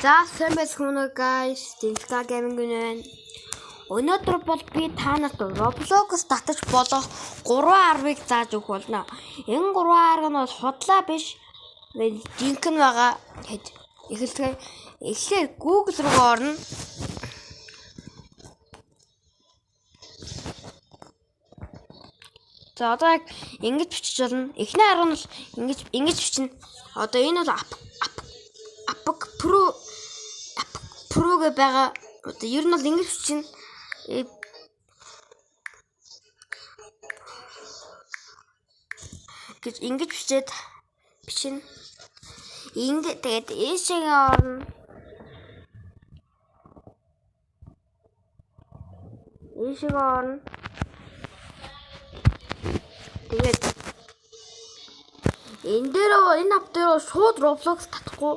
За сайн байна guys. Dinka Gaming гэнэ. Өнөөдөр бол би та нарт Roblox татаж болох 3 аргыг зааж өгөх болно. Энэ 3 арга нь бол худлаа биш. Жинхэнэ байгаа. Эхлээд Google руу орно. За одоо яг ингэж бичиж болно. Эхний арга нь ингэж бичнэ. Одоо энэ бол App Pro гэ байгаа. Одоо ер нь бол ингэж бичнэ. Гэж ингэж бичнэ. Ингэ тэгээд эшээгээ орно. Тэгээд энэ ап дээр шууд Roblox татахгүй.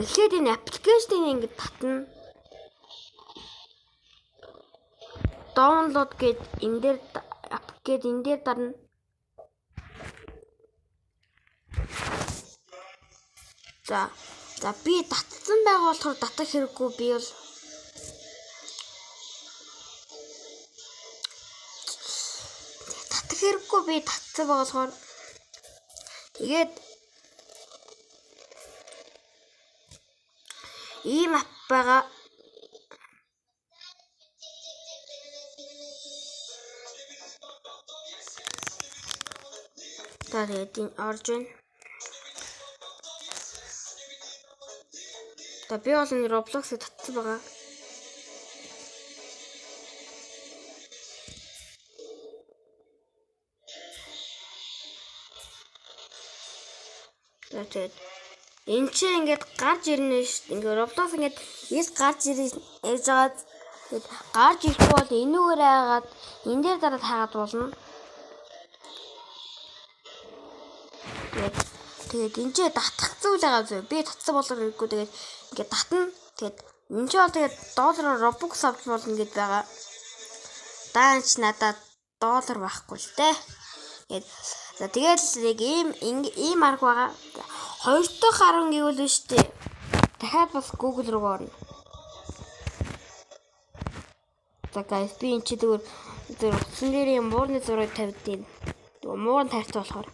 Эхлээд энэ аппликейшнийг ингэ татна. Download гээд энэ дээр дарна. За би татсан байгаа болохоор татах хэрэггүй би бол татсан байгаа болохоор тэгээд ийм ап байгаа. Тэгээд энэ орж байна. Би бол энэ Roblox-ыг татсан байгаа. Тэгээд энэ чинь ингээд гарч ирнэ шүү. Ингээд Roblox ингээд ийс гарч ирж байгаа. Тэгээд гарч ирэхгүй бол энүүгээр хаагаад энэ дээр дараад хаагаад болно. Тэгээд энэ ч татах зүйл байгаа зү. Би татсан болохоор хэрэггүй. Тэгээд ингээд татна. Тэгээд энэ ч бол тэгээд доллараар Robux авч болно гэд байгаа. Даанч надад доллар байхгүй л дээ. Тэгээд яг ийм арга байгаа. Хоёр дахь арга гэвэл биш дээ. Дахиад бас Google руу орно. За guys би энэ чи зүгээр утсан дээр юм муурны зураг тавьдیں۔ Муурын тарьц болохоор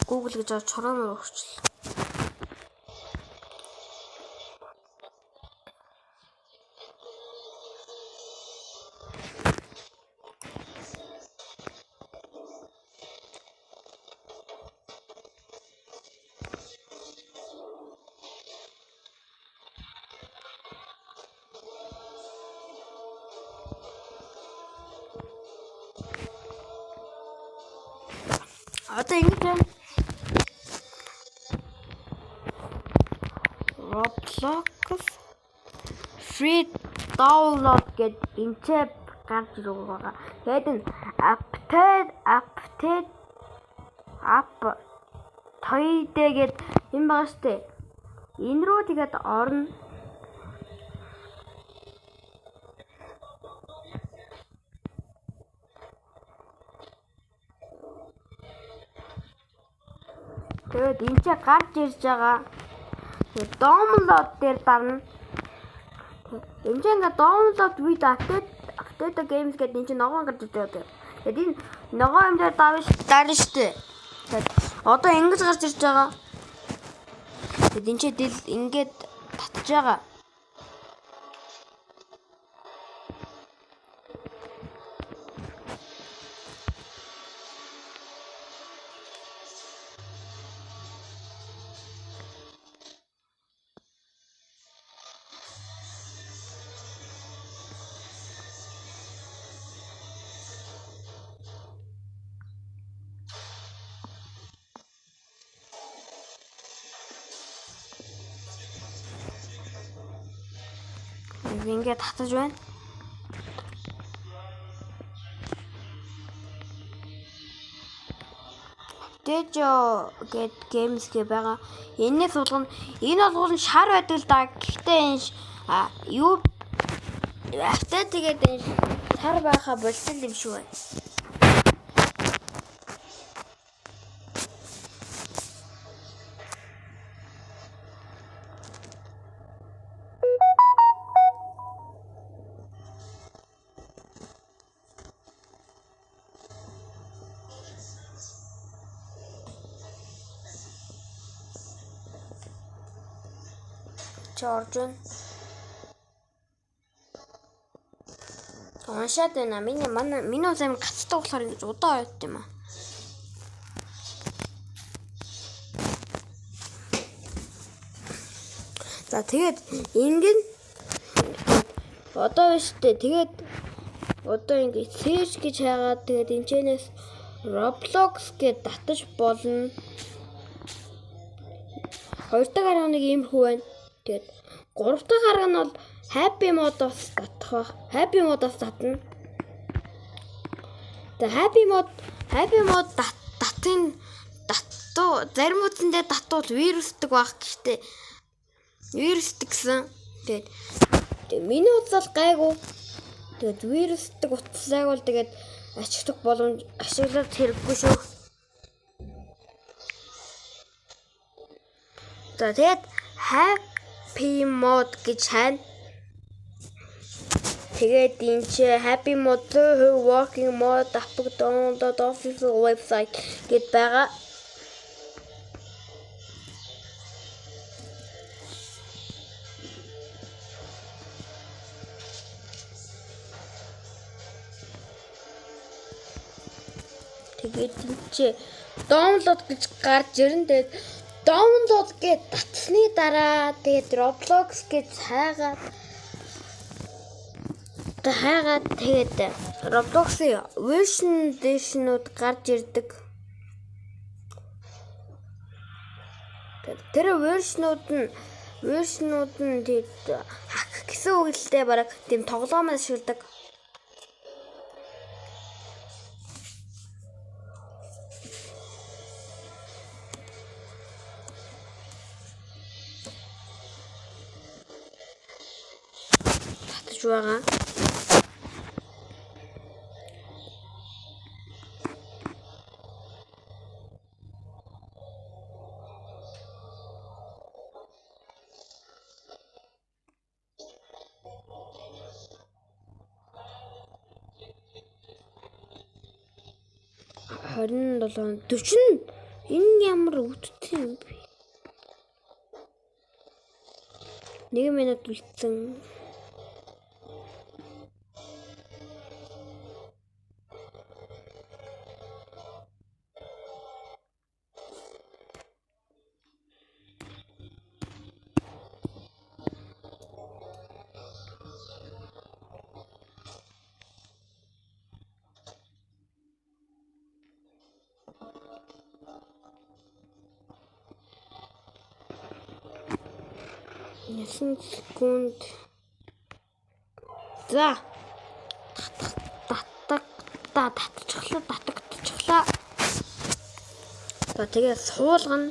Google гэж чорооноор өгчлээ. Одоо ингэж Roblox free download гэд энэчээ гарч ирэх байгаа. Тэгээд энэ app тойдэ гэд юм байгаа штэ. Энэ рүү тэгээд орно. Тэгээд энэ ч гарч ирж байгаа. Download дээр дарна. Энд чинь ингээд download with update games гэдэг энэ чинь ногоон гарч ирж байгаа. Тэгээд энэ ногоон юм дээр дарна штэ. Тэгээд одоо ингэж гарч ирж байгаа. Тэгээд энэ чинь ингээд татж байгаа. Ингээд татаж байна. Тэжо гэд games гэ байгаа. Энэс болгоно. Энэ болгоно шар байдаг л да. Гэхдээ энэ юу автаа тэгээд энэ шар байхаа болсон юм шүү. чи орж байна. Уншаад байна. Миний ус амин гацтай болохоор ингэж удаан ойд юм аа. За тэгээд ингэн одоо биш үү. Тэгээд одоо ингэж search гэж хайгаад тэгээд энэчнээс Roblox гэж татаж болно. 2 дахь арга нэг иймэрхүү байна. Тэгээд 3 дахь арга нь бол Happy Mode-оос татах. Happy Mode-оос татна. Тэгээд Happy Mode татын зарим үсэндээ татвал вирусдаг баг гэхдээ вирусдаг гэсэн. Тэгээд миний утсаас гайгүй. Тэгээд вирусдаг утсааг бол тэгээд ашиглах боломж ашиглах хэрэггүй шүү. Тэгээд Happy Mode гэж хайна. Тэгээд энэ чи Happy Mode working mode апыг download official website гэд байгаа. Тэгээд энэ чи download гэж гарч ирэн. Тэгээд download гэж татсны дараа тэгээд Roblox гэж хайгаад тэгээд Roblox-ийн version-ууд гарч ирдэг. Тэр version-ууд нь тэгээд хак гэсэн үгэлтэй бараг тийм тоглоомоос ашигладаг. Байгаа. Харин 40 энэ ямар өвдсөн юм бэ? 1 минут үлдсэн. Ясан секунд. За. Татчихлаа. За тэгээ суулгана.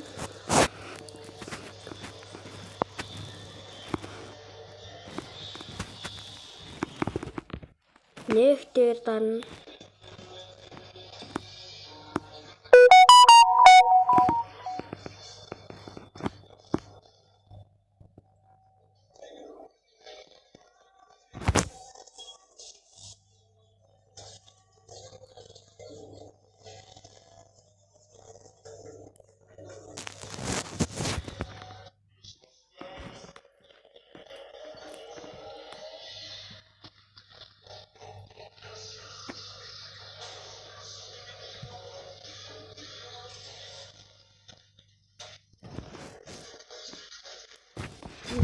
Нэг дээр дарна.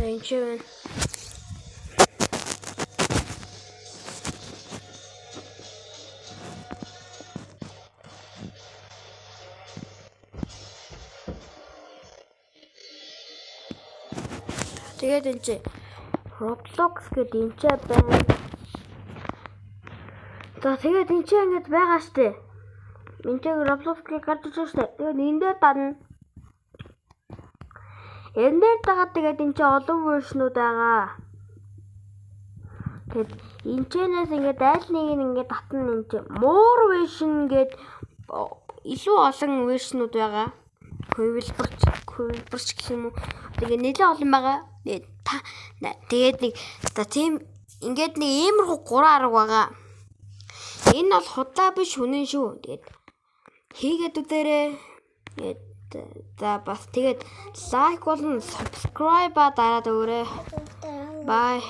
Ничего. Тэгээд энэ чи Roblox гэдэг энэ ч байна. За тэгээд энэ ч ингэж байгаа штэ. Энэ ч Roblox гэж гарч ирж штэ. Тэгээд энэ дээр дарна. Энэ дээр дагаад тэгээд энэ ч олон вершнүүд байгаа. Тэгээд энэ чэнээс ингээд айл нэг нь ингээд татна энэ ч more version гээд илүү олон вершнүүд байгаа. Хувилбарч гэх юм уу. Тэгээд нэлээд олон байгаа. Тэгээд нэг тийм ингээд нэг иймэрхүү 3 арга байгаа. Энэ бол худлаа биш үнэн шүү. Тэгээд хийгээд үдээрээ. Тэгээд За бас тэгээд лайк болон subscribe дараад өгөөрэй. Bye.